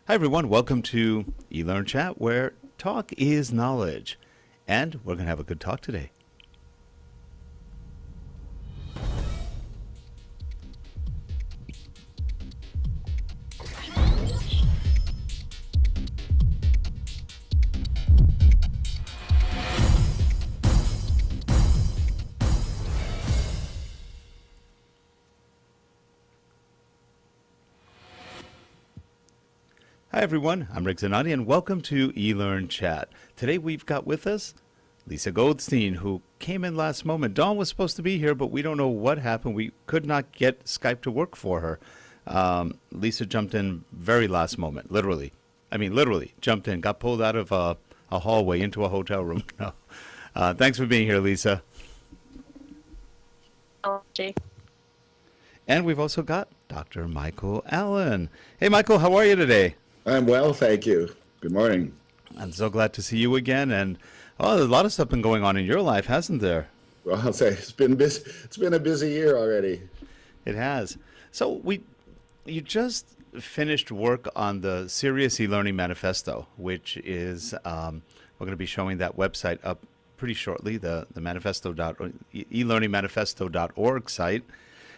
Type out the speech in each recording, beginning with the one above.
Hi, everyone. Welcome to eLearnChat, where talk is knowledge. And we're going to have a good talk today. Hi, everyone. I'm Rick Zanotti, and welcome to eLearnChat. Today, we've got with us Lisa Goldstein, who came in last moment. Dawn was supposed to be here, but we don't know what happened. We could not get Skype to work for her. Lisa jumped in very last moment, literally. Literally jumped in, got pulled out of a hallway into a hotel room. No. Thanks for being here, Lisa. Oh, Jake. And we've also got Dr. Michael Allen. Hey, Michael, how are you today? I'm well, thank you. Good morning. I'm so glad to see you again. And there's a lot of stuff been going on in your life, hasn't there? Well, I'll say it's been busy. It's been a busy year already. It has. So you just finished work on the Serious eLearning Manifesto, which is we're going to be showing that website up pretty shortly. The manifesto eLearningmanifesto.org site.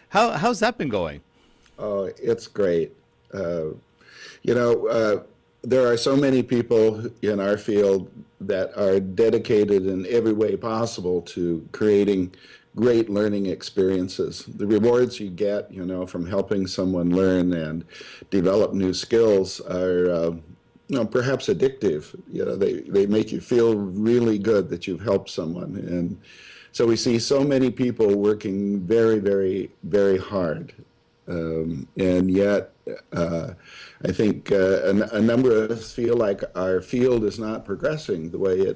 How's that been going? Oh, it's great. There are so many people in our field that are dedicated in every way possible to creating great learning experiences. The rewards you get, from helping someone learn and develop new skills are, perhaps addictive. They make you feel really good that you've helped someone. And so we see so many people working very, very, very hard. And yet, I think a number of us feel like our field is not progressing the way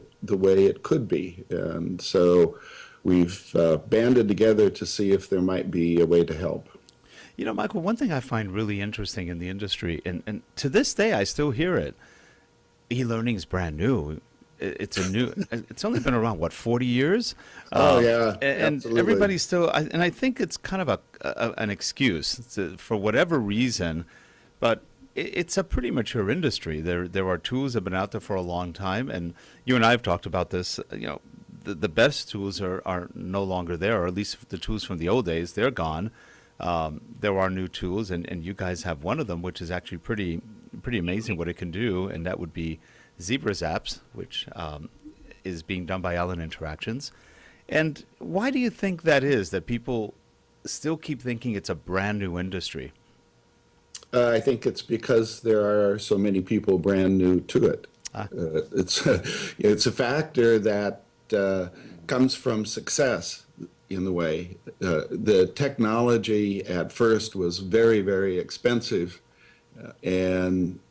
it could be, and so we've banded together to see if there might be a way to help. Michael, one thing I find really interesting in the industry, and to this day I still hear it. E-learning is brand new. It's only been around, 40 years? Oh, yeah, and absolutely. Everybody's still, and I think it's kind of an excuse for whatever reason, but it's a pretty mature industry. There are tools that have been out there for a long time, and you and I have talked about this. The best tools are no longer there, or at least the tools from the old days, they're gone. There are new tools, and you guys have one of them, which is actually pretty amazing what it can do, and that would be Zapps, which is being done by Allen Interactions. And why do you think that is, that people still keep thinking it's a brand new industry? I think it's because there are so many people brand new to it. It's a factor that comes from success in the way. The technology at first was very, very expensive and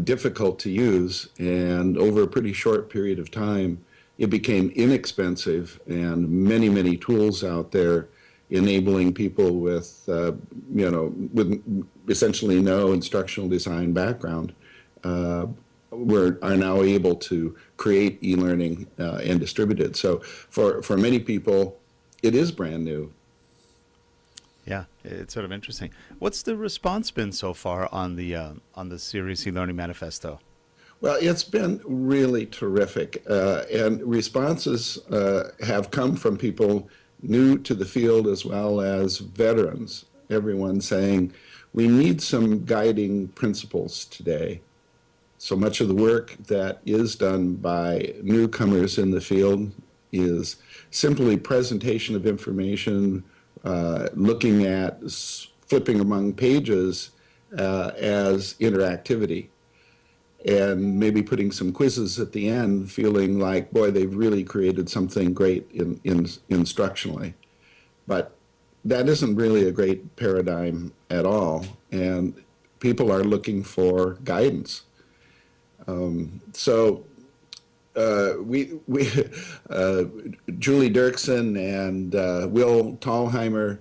difficult to use, and over a pretty short period of time it became inexpensive, and many tools out there enabling people with with essentially no instructional design background are now able to create e-learning and distribute it. So for many people it is brand new. Yeah, it's sort of interesting. What's the response been so far on the Serious eLearning Manifesto? Well, it's been really terrific, and responses have come from people new to the field as well as veterans. Everyone saying, we need some guiding principles today. So much of the work that is done by newcomers in the field is simply presentation of information, looking at flipping among pages as interactivity, and maybe putting some quizzes at the end, feeling like, boy, they've really created something great instructionally. But that isn't really a great paradigm at all, and people are looking for guidance. So Julie Dirksen and Will Thalheimer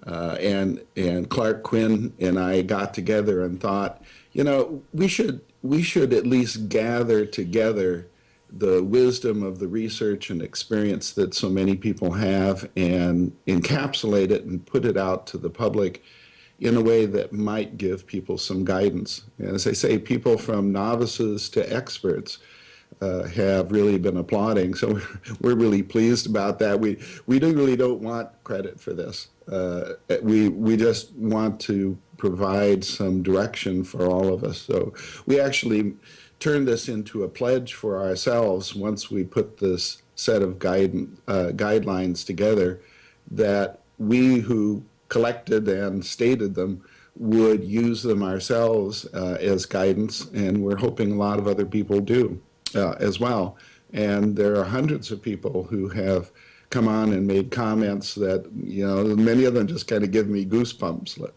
and Clark Quinn and I got together and thought, we should at least gather together the wisdom of the research and experience that so many people have and encapsulate it and put it out to the public in a way that might give people some guidance. And as I say, people from novices to experts have really been applauding. So we're really pleased about that. We really don't want credit for this. We just want to provide some direction for all of us. So we actually turned this into a pledge for ourselves once we put this set of guidelines together, that we who collected and stated them would use them ourselves as guidance, and we're hoping a lot of other people do as well. And there are hundreds of people who have come on and made comments that, you know, many of them just kind of give me goosebumps.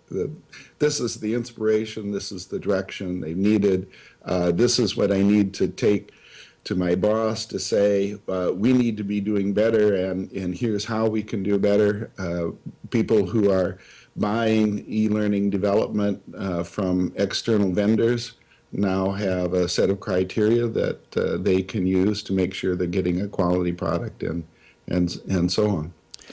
This is the inspiration, this is the direction they needed, this is what I need to take to my boss to say, we need to be doing better, and here's how we can do better. People who are buying e-learning development from external vendors now have a set of criteria that they can use to make sure they're getting a quality product and so on.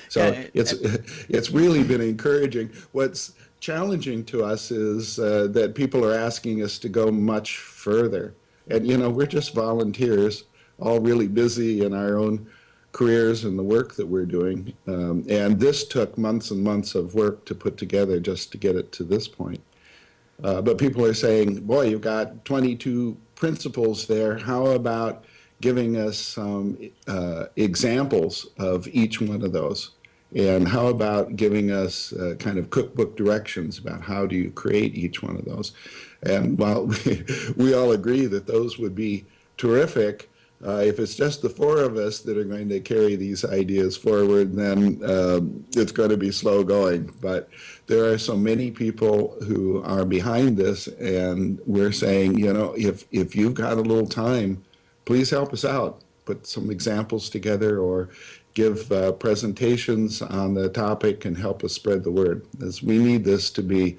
So it's really been encouraging. What's challenging to us is that people are asking us to go much further. And, you know, we're just volunteers, all really busy in our own careers and the work that we're doing. And this took months and months of work to put together just to get it to this point. But people are saying, boy, you've got 22 principles there. How about giving us some examples of each one of those? And how about giving us kind of cookbook directions about how do you create each one of those? And while we all agree that those would be terrific, if it's just the four of us that are going to carry these ideas forward, then it's going to be slow going. But there are so many people who are behind this, and we're saying, you know, if you've got a little time, please help us out. Put some examples together or give presentations on the topic and help us spread the word. As we need this to be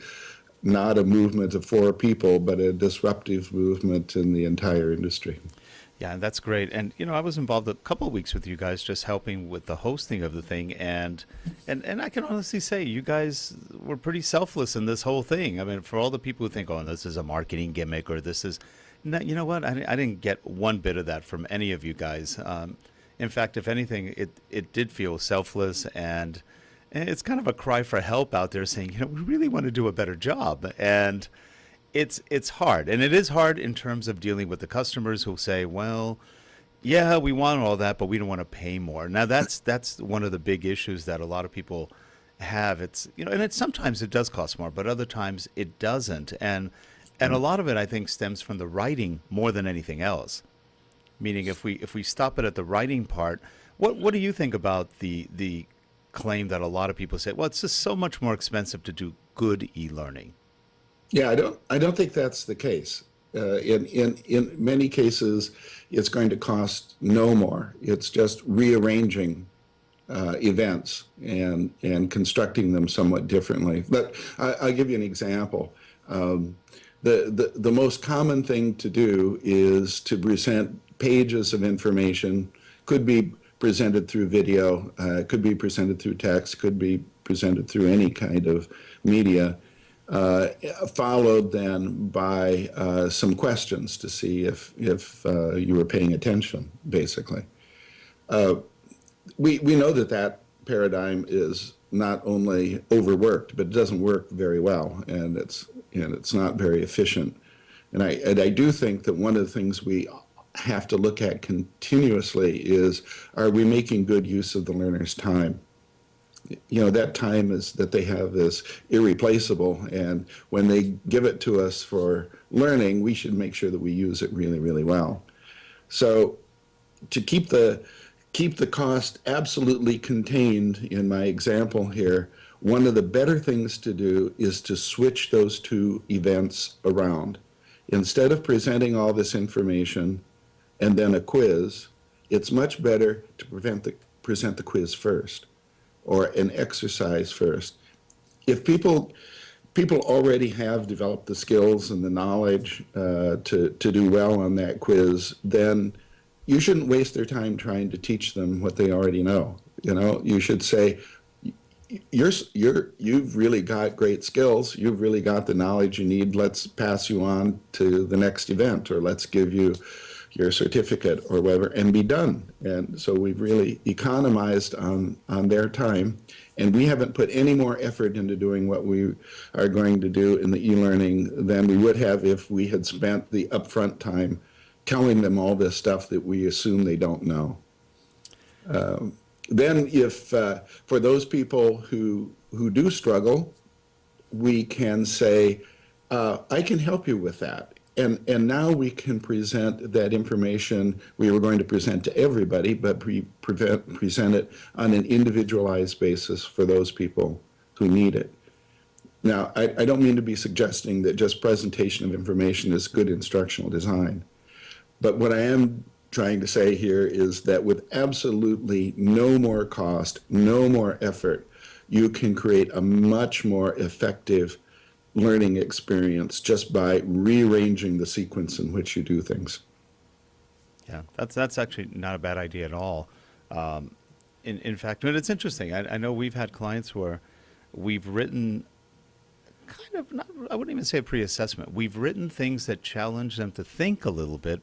not a movement of four people, but a disruptive movement in the entire industry. Yeah, and that's great. And you know, I was involved a couple of weeks with you guys, just helping with the hosting of the thing, and I can honestly say you guys were pretty selfless in this whole thing. I mean, for all the people who think, oh, this is a marketing gimmick or this is, no, you know what? I didn't get one bit of that from any of you guys. In fact, if anything, it did feel selfless, and it's kind of a cry for help out there, saying, you know, we really want to do a better job, and it's hard, and it is hard in terms of dealing with the customers who say, well, yeah, we want all that, but we don't want to pay more. Now that's one of the big issues that a lot of people have. It's, you know, and it's sometimes it does cost more, but other times it doesn't, and a lot of it I think stems from the writing more than anything else. Meaning, if we stop it at the writing part, what do you think about the claim that a lot of people say, well, it's just so much more expensive to do good e-learning? Yeah, I don't think that's the case. In many cases, it's going to cost no more. It's just rearranging events and constructing them somewhat differently. But I'll give you an example. The most common thing to do is to present pages of information. Could be presented through video, could be presented through text, could be presented through any kind of media, followed then by some questions to see if you were paying attention, basically. We know that paradigm is not only overworked, but it doesn't work very well, and it's not very efficient. And I do think that one of the things we have to look at continuously is, are we making good use of the learner's time? You know, that time that they have is irreplaceable, and when they give it to us for learning, we should make sure that we use it really, really well. So to keep the cost absolutely contained in my example here, one of the better things to do is to switch those two events around. Instead of presenting all this information and then a quiz, it's much better to present the quiz first, or an exercise first. If people already have developed the skills and the knowledge to do well on that quiz, then you shouldn't waste their time trying to teach them what they already know. You know, you should say, you've really got great skills. You've really got the knowledge you need. Let's pass you on to the next event, or let's give you your certificate or whatever, and be done. And so we've really economized on their time, and we haven't put any more effort into doing what we are going to do in the e-learning than we would have if we had spent the upfront time telling them all this stuff that we assume they don't know. Then if for those people who do struggle, we can say, I can help you with that. And now we can present that information we were going to present to everybody, but present it on an individualized basis for those people who need it. Now, I don't mean to be suggesting that just presentation of information is good instructional design, but what I am trying to say here is that with absolutely no more cost, no more effort, you can create a much more effective learning experience just by rearranging the sequence in which you do things. Yeah, that's actually not a bad idea at all. In fact, and it's interesting. I know we've had clients where we've written kind of not, I wouldn't even say a pre-assessment. We've written things that challenge them to think a little bit.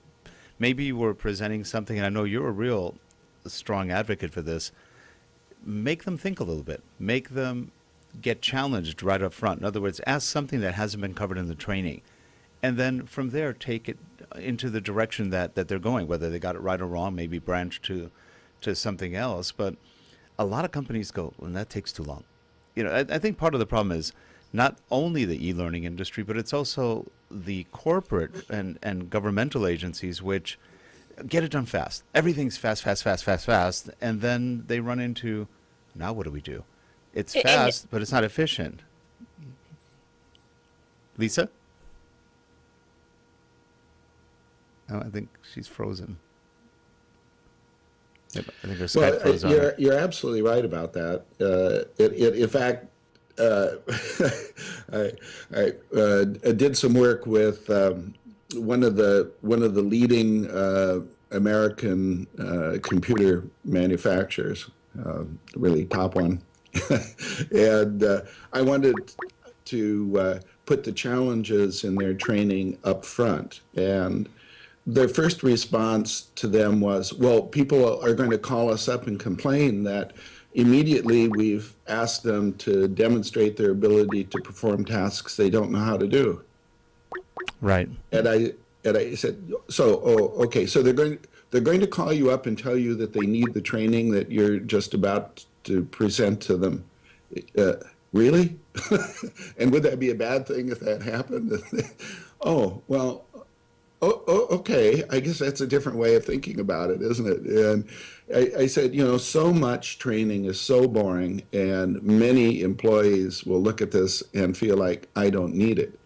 Maybe we're presenting something, and I know you're a real strong advocate for this. Make them think a little bit. Make them get challenged right up front. In other words, ask something that hasn't been covered in the training. And then from there, take it into the direction that they're going, whether they got it right or wrong, maybe branch to something else. But a lot of companies go, well, that takes too long. You know, I think part of the problem is not only the e-learning industry, but it's also the corporate and governmental agencies, which get it done fast. Everything's fast, and then they run into, now what do we do? It's fast, but it's not efficient. Lisa? Oh, I think she's frozen. Yep, I think her Skype froze on her. You're absolutely right about that. In fact, I did some work with one of the leading American computer manufacturers, really top one, and I wanted to put the challenges in their training up front. And their first response to them was, well, people are going to call us up and complain that immediately we've asked them to demonstrate their ability to perform tasks they don't know how to do. Right. And I said, okay, so they're going to call you up and tell you that they need the training that you're just about to present to them. Really? And would that be a bad thing if that happened? Oh, well, okay. I guess that's a different way of thinking about it, isn't it? And I said, so much training is so boring, and many employees will look at this and feel like, I don't need it.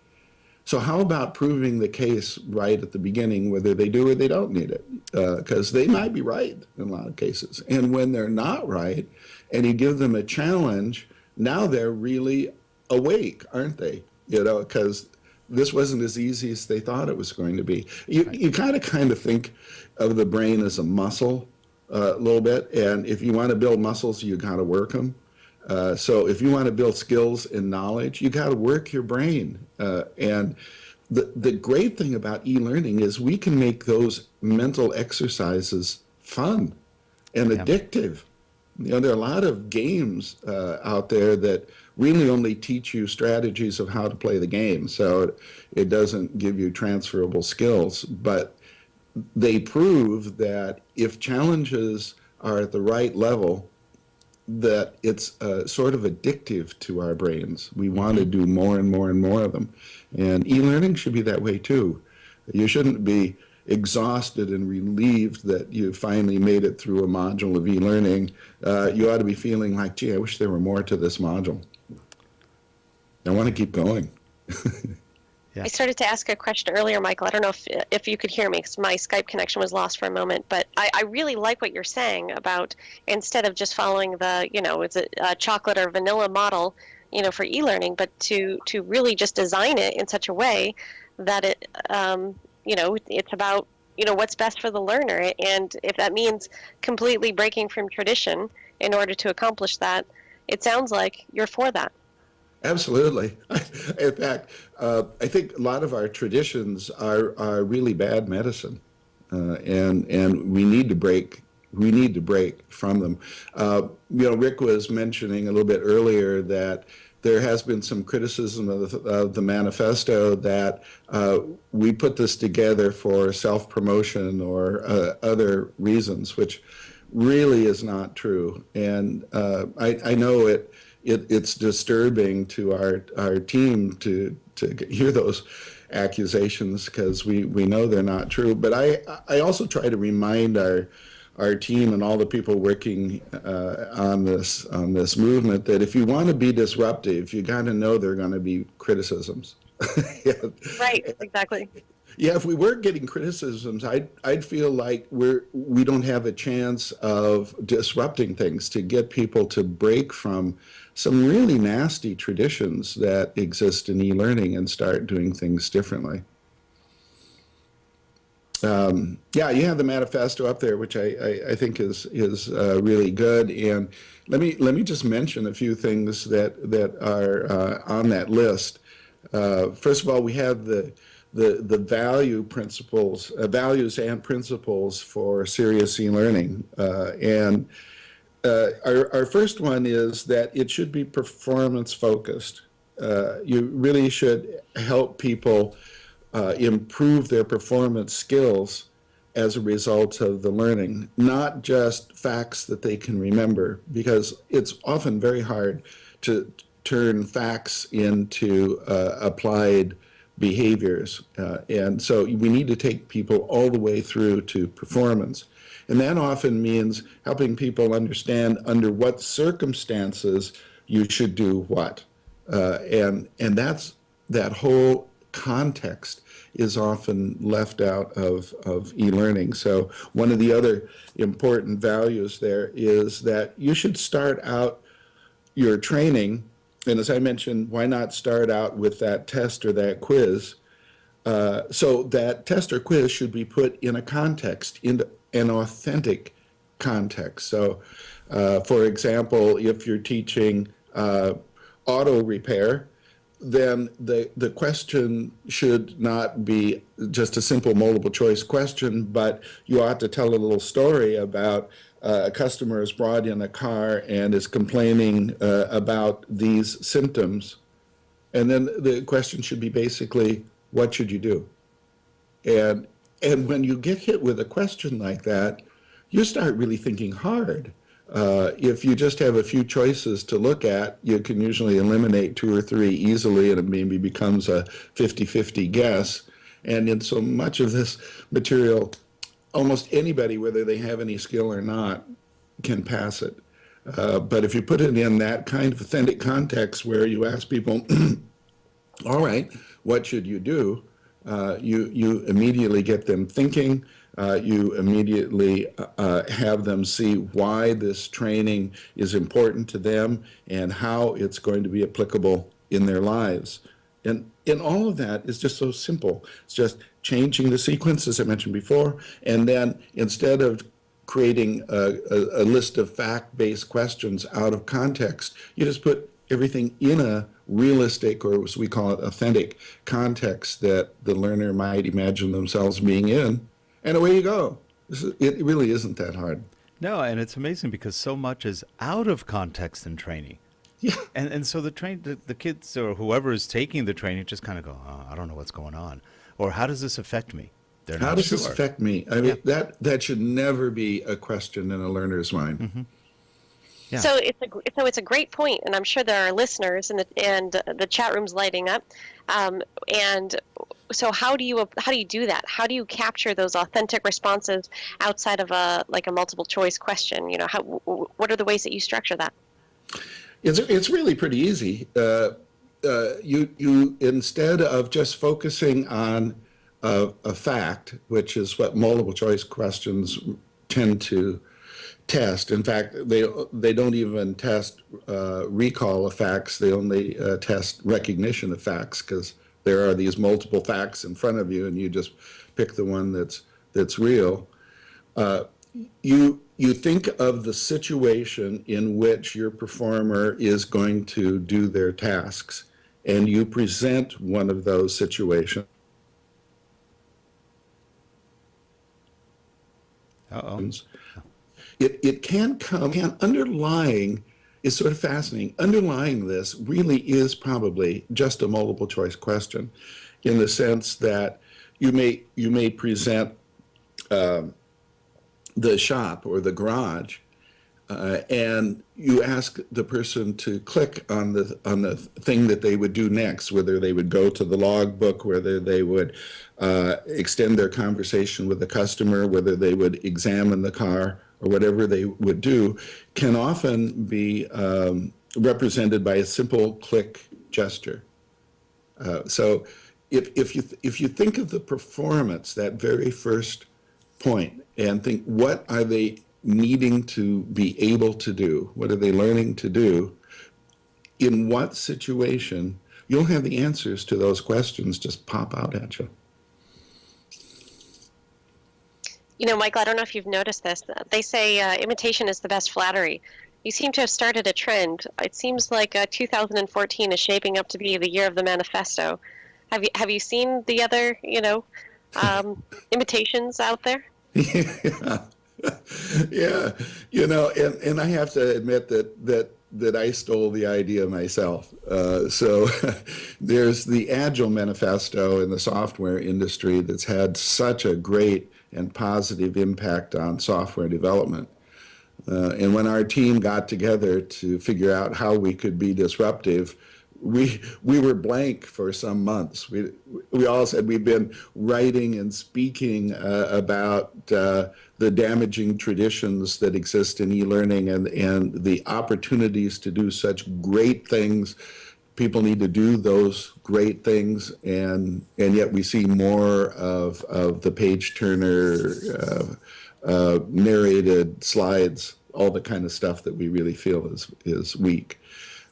So how about proving the case right at the beginning, whether they do or they don't need it? Because they might be right in a lot of cases. And when they're not right, and you give them a challenge, now they're really awake, aren't they? Because this wasn't as easy as they thought it was going to be. You kind of think of the brain as a muscle a little bit, and if you want to build muscles, you got to work them. So if you want to build skills and knowledge, you got to work your brain. And the great thing about e-learning is we can make those mental exercises fun and addictive. There are a lot of games out there that really only teach you strategies of how to play the game. So it doesn't give you transferable skills, but they prove that if challenges are at the right level, that it's sort of addictive to our brains. We want to do more and more and more of them. And e-learning should be that way too. You shouldn't be exhausted and relieved that you finally made it through a module of e-learning. You ought to be feeling like, gee, I wish there were more to this module. I want to keep going. Yeah. I started to ask a question earlier, Michael. I don't know if you could hear me because my Skype connection was lost for a moment. But I really like what you're saying about instead of just following the, it's a chocolate or vanilla model, for e-learning, but to really just design it in such a way that it, it's about, what's best for the learner. And if that means completely breaking from tradition in order to accomplish that, it sounds like you're for that. Absolutely. In fact, I think a lot of our traditions are really bad medicine, and we need to break from them. Rick was mentioning a little bit earlier that there has been some criticism of the manifesto that we put this together for self-promotion or other reasons, which really is not true. And I know it's disturbing to our team to hear those accusations, because we know they're not true. But I also try to remind our team and all the people working on this movement that if you want to be disruptive, you got to know there are going to be criticisms. Yeah. Right, exactly. Yeah, if we weren't getting criticisms, I'd feel like we don't have a chance of disrupting things, to get people to break from some really nasty traditions that exist in e-learning and start doing things differently. Yeah, you have the manifesto up there, which I think is really good. And let me just mention a few things that are on that list. First of all, we have the values and principles for serious e-learning. And our first one is that it should be performance focused. You really should help people improve their performance skills as a result of the learning, not just facts that they can remember, because it's often very hard to turn facts into applied behaviors. And so we need to take people all the way through to performance. And that often means helping people understand under what circumstances you should do what. And that's that whole context is often left out of e-learning. So one of the other important values there is that you should start out your training, and as I mentioned, why not start out with that test or that quiz? So that test or quiz should be put in a context, in an authentic context. So for example, if you're teaching auto repair, then the question should not be just a simple multiple choice question, but you ought to tell a little story about a customer has brought in a car and is complaining about these symptoms. And then the question should be basically, what should you do? And when you get hit with a question like that, you start really thinking hard. If you just have a few choices to look at, you can usually eliminate 2 or 3 easily, and it maybe becomes a 50-50 guess. And in so much of this material, almost anybody, whether they have any skill or not, can pass it. But if you put it in that kind of authentic context where you ask people, all right, what should you do? You immediately get them thinking. You immediately have them see why this training is important to them and how it's going to be applicable in their lives. And all of that is just so simple. It's just changing the sequence, as I mentioned before, and then instead of creating a list of fact-based questions out of context, you just put everything in a realistic, or as we call it, authentic context that the learner might imagine themselves being in. And away you go. It really isn't that hard. No, and it's amazing because so much is out of context in training. Yeah. And so the kids or whoever is taking the training just kind of go, oh, I don't know what's going on. Or how does this affect me? They're not How does sure. this affect me? I mean, that should never be a question in a learner's mind. Mm-hmm. Yeah. So it's a great point, and I'm sure there are listeners, and the chat room's lighting up. And so how do you do that? How do you capture those authentic responses outside of a multiple choice question? You know, what are the ways that you structure that? It's really pretty easy. You instead of just focusing on a fact, which is what multiple choice questions tend to test. In fact, they don't even test recall of facts. They only test recognition of facts, because there are these multiple facts in front of you, and you just pick the one that's real. you think of the situation in which your performer is going to do their tasks, and you present one of those situations. Uh-oh. It can come, and underlying is sort of fascinating. Underlying this really is probably just a multiple choice question, in the sense that you may present the shop or the garage, and you ask the person to click on the thing that they would do next, whether they would go to the logbook, whether they would extend their conversation with the customer, whether they would examine the car, or whatever they would do, can often be represented by a simple click gesture. So if you think of the performance, that very first point, and think, what are they needing to be able to do? What are they learning to do? In what situation? You'll have the answers to those questions just pop out at you. You know, Michael, I don't know if you've noticed this. They say imitation is the best flattery. You seem to have started a trend. It seems like 2014 is shaping up to be the year of the Manifesto. Have you seen the other, imitations out there? Yeah. Yeah, and I have to admit that I stole the idea myself. So there's the Agile Manifesto in the software industry that's had such a great and positive impact on software development. And when our team got together to figure out how we could be disruptive, we were blank for some months. We all said we've been writing and speaking about the damaging traditions that exist in e-learning, and the opportunities to do such great things. People need to do those great things, and yet we see more of the page turner, narrated slides, all the kind of stuff that we really feel is weak.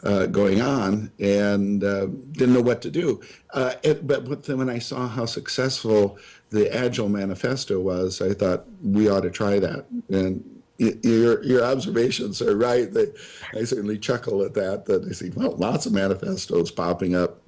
Going on, and didn't know what to do. But then when I saw how successful the Agile Manifesto was, I thought we ought to try that. And your observations are right. I certainly chuckle at that I see, well, lots of manifestos popping up.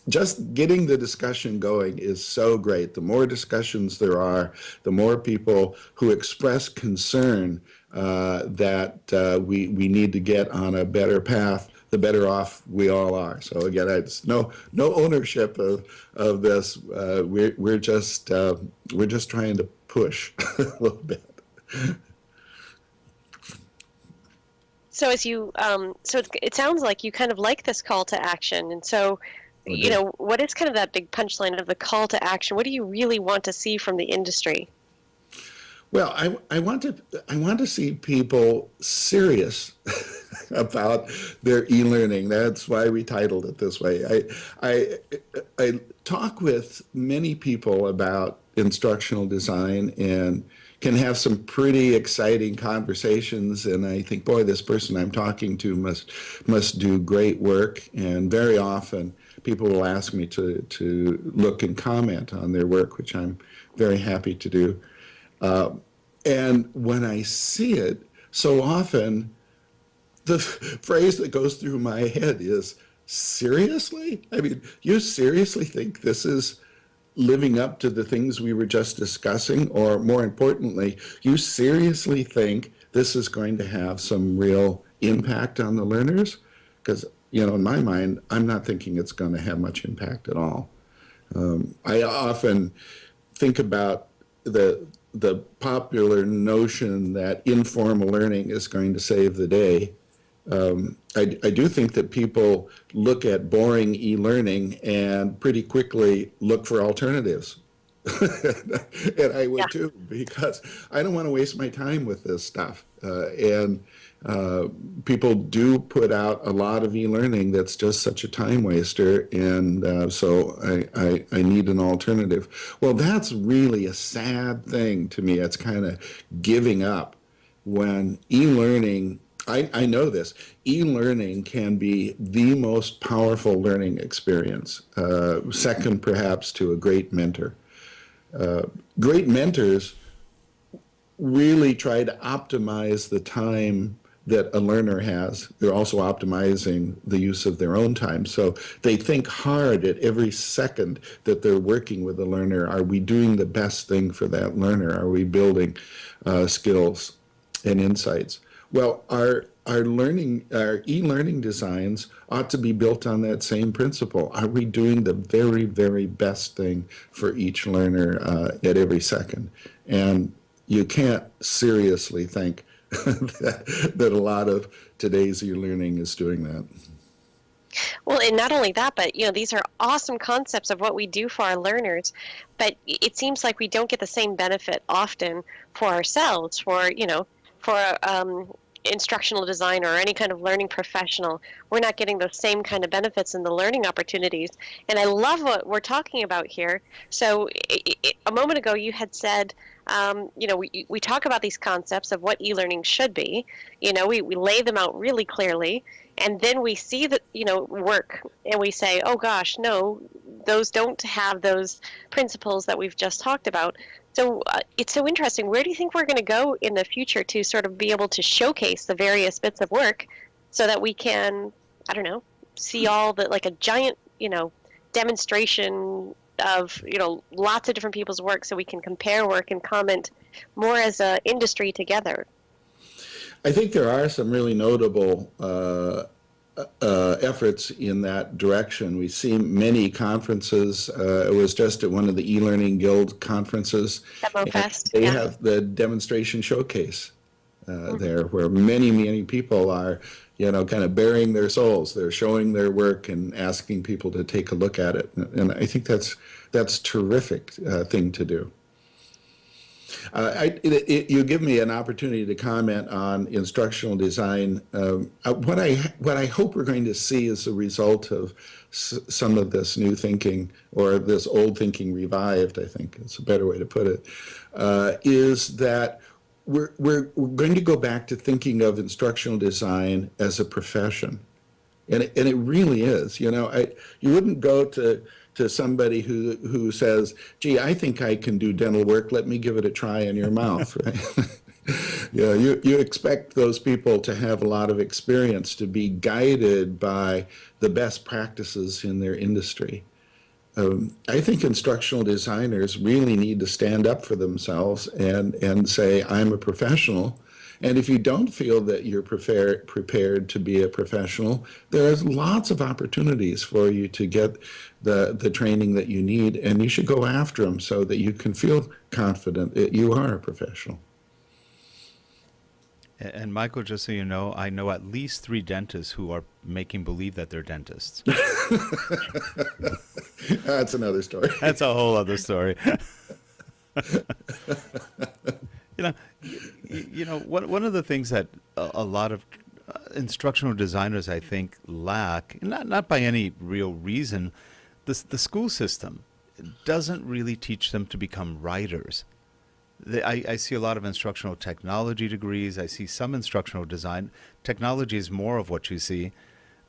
Just getting the discussion going is so great. The more discussions there are, the more people who express concern that we need to get on a better path, the better off we all are. So again, it's no ownership of this. We're just trying to push a little bit. So as you, it sounds like you kind of like this call to action, and so, what is kind of that big punchline of the call to action? What do you really want to see from the industry? Well, I want to see people serious about their e-learning. That's why we titled it this way. I talk with many people about instructional design and can have some pretty exciting conversations, and I think, boy, this person I'm talking to must do great work. And very often people will ask me to look and comment on their work, which I'm very happy to do. And when I see it, so often the phrase that goes through my head is, seriously? I mean, you seriously think this is living up to the things we were just discussing? Or more importantly, you seriously think this is going to have some real impact on the learners? Because, in my mind, I'm not thinking it's going to have much impact at all. I often think about the popular notion that informal learning is going to save the day. I do think that people look at boring e-learning and pretty quickly look for alternatives. And I would too, because I don't want to waste my time with this stuff. And people do put out a lot of e-learning that's just such a time waster, and so I need an alternative. Well, that's really a sad thing to me. It's kind of giving up when e-learning, I know this, e-learning can be the most powerful learning experience, second perhaps to a great mentor. Great mentors really try to optimize the time that a learner has. They're also optimizing the use of their own time. So they think hard at every second that they're working with a learner. Are we doing the best thing for that learner? Are we building skills and insights? Well, our e-learning designs ought to be built on that same principle. Are we doing the very, very best thing for each learner at every second? And you can't seriously think that a lot of today's e-learning is doing that. Well, and not only that, but these are awesome concepts of what we do for our learners, but it seems like we don't get the same benefit often for ourselves, for instructional design or any kind of learning professional. We're not getting those same kind of benefits in the learning opportunities. And I love what we're talking about here. So a moment ago you had said, we talk about these concepts of what e-learning should be. We lay them out really clearly, and then we see the work, and we say, oh gosh, no, those don't have those principles that we've just talked about. So it's so interesting. Where do you think we're going to go in the future to sort of be able to showcase the various bits of work so that we can, I don't know, see all the, like a giant, demonstration of, lots of different people's work so we can compare work and comment more as an industry together? I think there are some really notable efforts in that direction. We see many conferences. I was just at one of the eLearning Guild conferences. They have the demonstration showcase there, where many, many people are, kind of bearing their souls. They're showing their work and asking people to take a look at it. And I think that's a terrific thing to do. You give me an opportunity to comment on instructional design. What I hope we're going to see as a result of some of this new thinking, or this old thinking revived, I think it's a better way to put it, is that we're going to go back to thinking of instructional design as a profession. And it really is. You wouldn't go to somebody who says, gee, I think I can do dental work, let me give it a try in your mouth, right? You expect those people to have a lot of experience, to be guided by the best practices in their industry. I think instructional designers really need to stand up for themselves and say, I'm a professional. And if you don't feel that you're prepared to be a professional, there's lots of opportunities for you to get the training that you need, and you should go after them so that you can feel confident that you are a professional. And Michael, just so you know, I know at least 3 dentists who are making believe that they're dentists. That's another story. That's a whole other story. One of the things that a lot of instructional designers, I think, lack, not by any real reason, the school system doesn't really teach them to become writers. I see a lot of instructional technology degrees. I see some instructional design. Technology is more of what you see,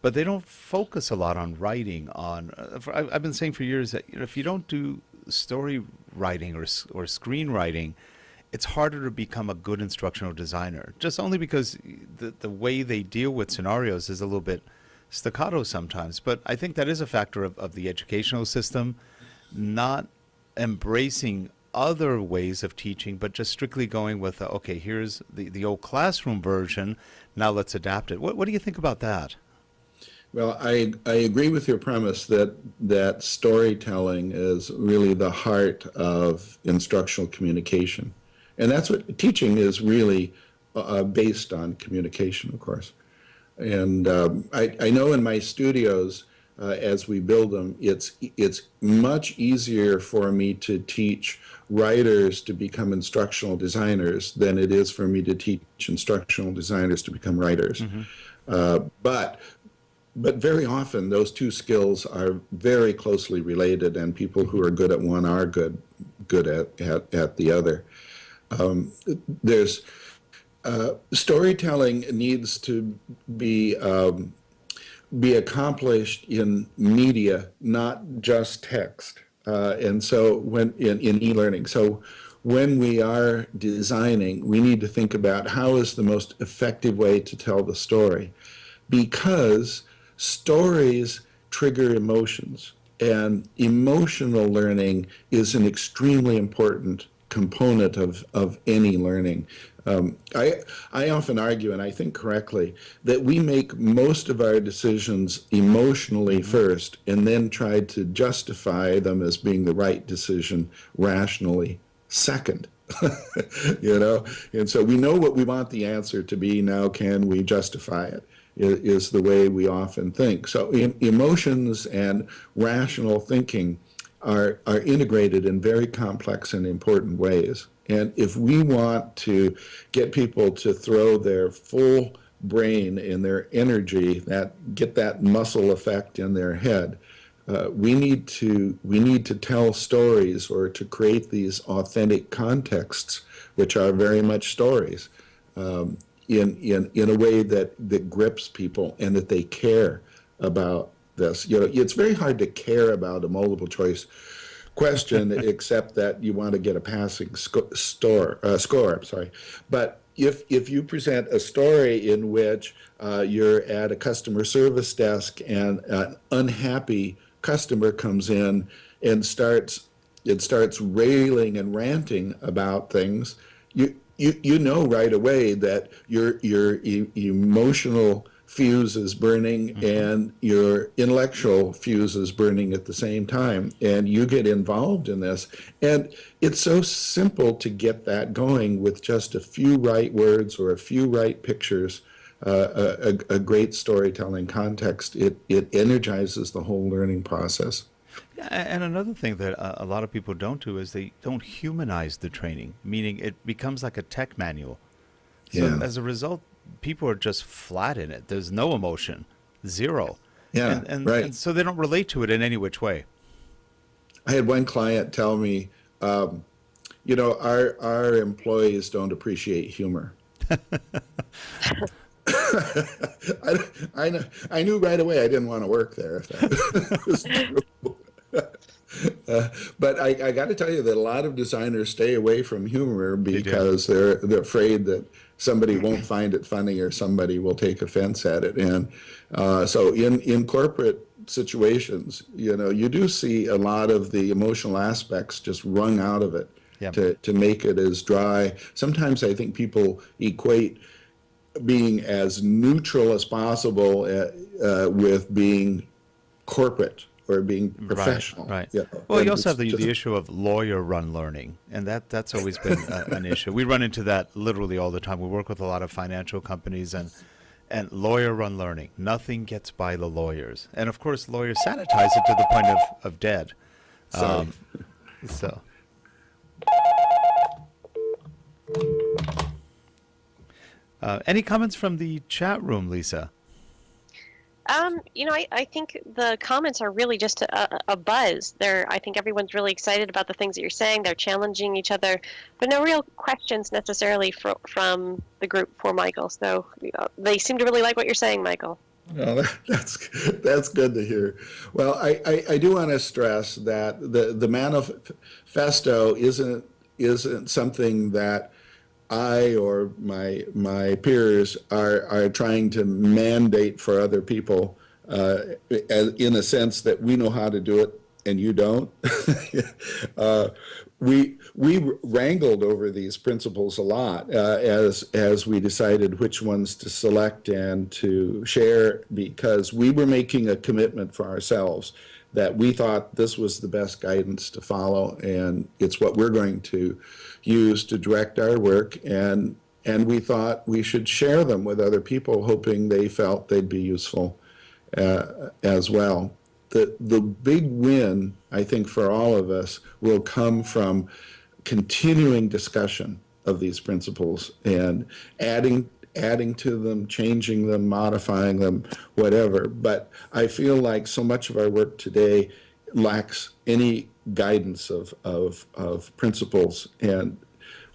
but they don't focus a lot on writing. I've been saying for years that if you don't do story writing or screenwriting, it's harder to become a good instructional designer, just only because the way they deal with scenarios is a little bit staccato sometimes. But I think that is a factor of the educational system not embracing other ways of teaching, but just strictly going with, okay, here's the old classroom version, now let's adapt it. What do you think about that? Well, I agree with your premise that storytelling is really the heart of instructional communication. And that's what teaching is really based on, communication, of course. And I know in my studios, as we build them, it's much easier for me to teach writers to become instructional designers than it is for me to teach instructional designers to become writers. Mm-hmm. But very often those two skills are very closely related, and people who are good at one are good at the other. There's storytelling needs to be accomplished in media, not just text. And so when in e-learning, so when we are designing, we need to think about how is the most effective way to tell the story, because stories trigger emotions, and emotional learning is an extremely important component of any learning. I often argue, and I think correctly, that we make most of our decisions emotionally first and then try to justify them as being the right decision rationally second. You know, and so we know what we want the answer to be. Now, can we justify it? Is the way we often think. So emotions and rational thinking are integrated in very complex and important ways. And if we want to get people to throw their full brain and their energy, get that muscle effect in their head, we need to tell stories, or to create these authentic contexts, which are very much stories, in a way that grips people and that they care about this. You know, it's very hard to care about a multiple choice question except that you want to get a passing score. I'm sorry, but if you present a story in which you're at a customer service desk and an unhappy customer comes in and starts railing and ranting about things, you know right away that your emotional fuse is burning and your intellectual fuse is burning at the same time, and you get involved in this. And it's so simple to get that going with just a few right words or a few right pictures, a great storytelling context. It energizes the whole learning process. Yeah, and another thing that a lot of people don't do is they don't humanize the training, meaning it becomes like a tech manual. So Yeah. as a result, people are just flat in it. There's no emotion, zero. Yeah, right. And so they don't relate to it in any which way. I had one client tell me, you know, our employees don't appreciate humor. I knew right away I didn't want to work there if that was true. But I got to tell you that a lot of designers stay away from humor because they're afraid that somebody won't find it funny or somebody will take offense at it. And so in corporate situations, you know, you do see a lot of the emotional aspects just wrung out of it. Yep. To make it as dry. Sometimes I think people equate being as neutral as possible with being corporate or being professional. Right. Yeah. Well, you also have the issue of lawyer-run learning, and that's always been an issue. We run into that literally all the time. We work with a lot of financial companies, and lawyer-run learning. Nothing gets by the lawyers, and of course, lawyers sanitize it to the point of dead. So. Any comments from the chat room, Lisa? You know, I think the comments are really just a buzz. I think everyone's really excited about the things that you're saying. They're challenging each other, but no real questions necessarily from the group for Michael. So they seem to really like what you're saying, Michael. Well, that's good to hear. Well, I do want to stress that the manifesto isn't something that I or my peers are trying to mandate for other people, in a sense that we know how to do it and you don't. We wrangled over these principles a lot as we decided which ones to select and to share, because we were making a commitment for ourselves that we thought this was the best guidance to follow, and it's what we're going to use to direct our work, and we thought we should share them with other people, hoping they felt they'd be useful as well. The big win, I think, for all of us will come from continuing discussion of these principles and adding to them, changing them, modifying them, whatever. But I feel like so much of our work today lacks any guidance of principles, and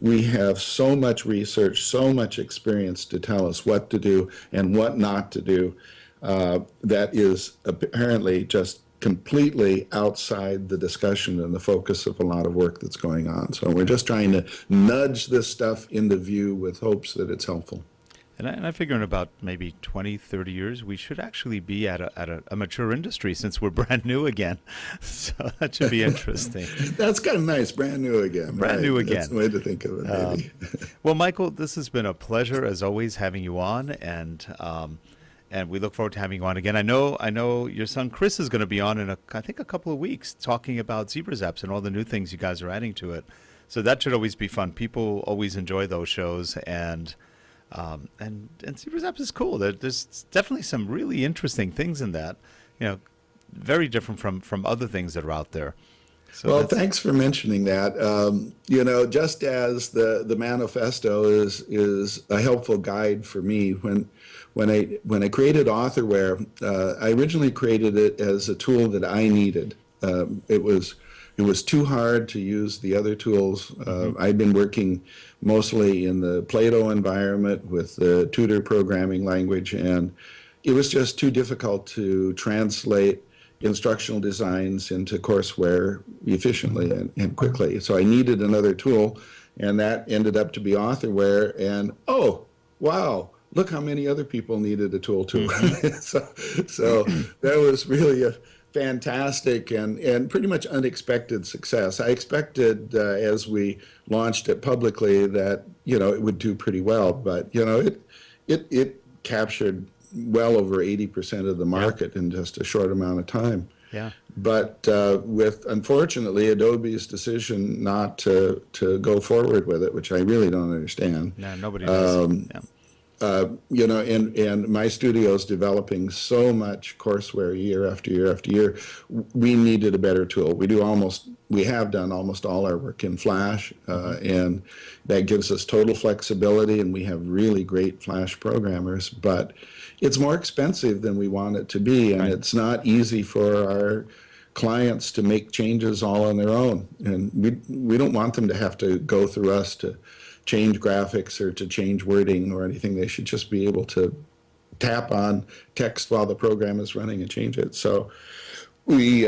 we have so much research, so much experience to tell us what to do and what not to do, that is apparently just completely outside the discussion and the focus of a lot of work that's going on. So we're just trying to nudge this stuff into view with hopes that it's helpful. And I figure in about maybe 20, 30 years, we should actually be at a mature industry since we're brand new again. So that should be interesting. That's kind of nice, brand new again. Brand new again. That's the way to think of it, maybe. Well, Michael, this has been a pleasure, as always, having you on, and we look forward to having you on again. I know your son Chris is going to be on in I think a couple of weeks, talking about Zapps and all the new things you guys are adding to it. So that should always be fun. People always enjoy those shows, and Zapps is cool. There's definitely some really interesting things in that, very different from other things that are out there. So well, thanks for mentioning that. Just as the Manifesto is a helpful guide for me when I created Authorware, I originally created it as a tool that I needed. It was too hard to use the other tools. I've been working mostly in the Plato environment with the tutor programming language, and it was just too difficult to translate instructional designs into courseware efficiently and quickly. So I needed another tool, and that ended up to be Authorware. And oh, wow, look how many other people needed a tool too. So that was really a fantastic and pretty much unexpected success. I expected as we launched it publicly that it would do pretty well, but it captured well over 80% of the market in just a short amount of time. Yeah. But with unfortunately Adobe's decision not to go forward with it, which I really don't understand. No, nobody does. And my studio's developing so much courseware year after year after year. We needed a better tool. We have done almost all our work in Flash, and that gives us total flexibility, and we have really great Flash programmers, but it's more expensive than we want it to be, and it's not easy for our clients to make changes all on their own, and we don't want them to have to go through us to change graphics or to change wording or anything. They should just be able to tap on text while the program is running and change it. So we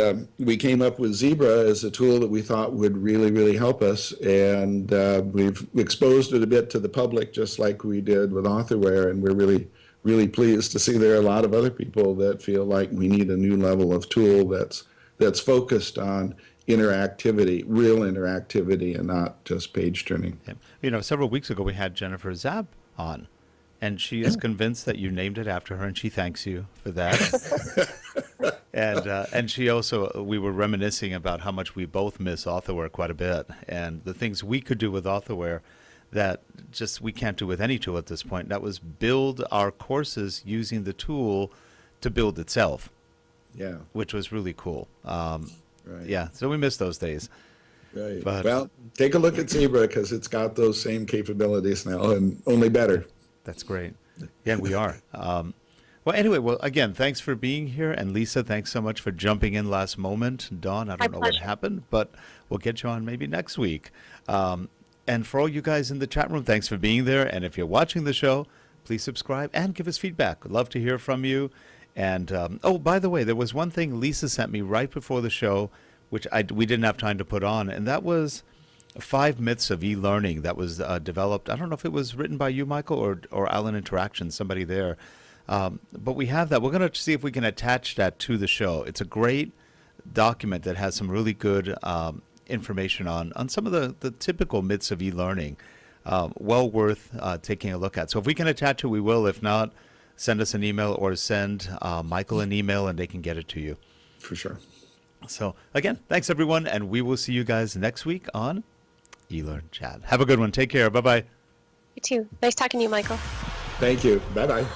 came up with Zebra as a tool that we thought would really, really help us, and we've exposed it a bit to the public, just like we did with Authorware, and we're really, really pleased to see there are a lot of other people that feel like we need a new level of tool that's focused on interactivity, real interactivity, and not just page turning. Yeah. Several weeks ago we had Jennifer Zapps on, and she is convinced that you named it after her, and she thanks you for that. and she also, we were reminiscing about how much we both miss Authorware quite a bit, and the things we could do with Authorware that just we can't do with any tool at this point. That was build our courses using the tool to build itself. Yeah. Which was really cool. Right. Yeah, so we miss those days. Right. But, well, take a look at Zebra because it's got those same capabilities now and only better. That's great. Yeah, we are. Well, anyway, again, thanks for being here. And Lisa, thanks so much for jumping in last moment. Dawn, I don't know what happened, but we'll get you on maybe next week. And for all you guys in the chat room, thanks for being there. And if you're watching the show, please subscribe and give us feedback. We'd love to hear from you. And, by the way, there was one thing Lisa sent me right before the show, which we didn't have time to put on, and that was 5 myths of e-learning that was developed. I don't know if it was written by you, Michael, or Allen Interaction, somebody there. But we have that. We're going to see if we can attach that to the show. It's a great document that has some really good information on some of the typical myths of e-learning. Well worth taking a look at. So if we can attach it, we will. If not, send us an email or send Michael an email and they can get it to you. For sure. So again, thanks everyone, and we will see you guys next week on eLearnChat. Have a good one. Take care. Bye-bye. You too. Nice talking to you, Michael. Thank you. Bye-bye.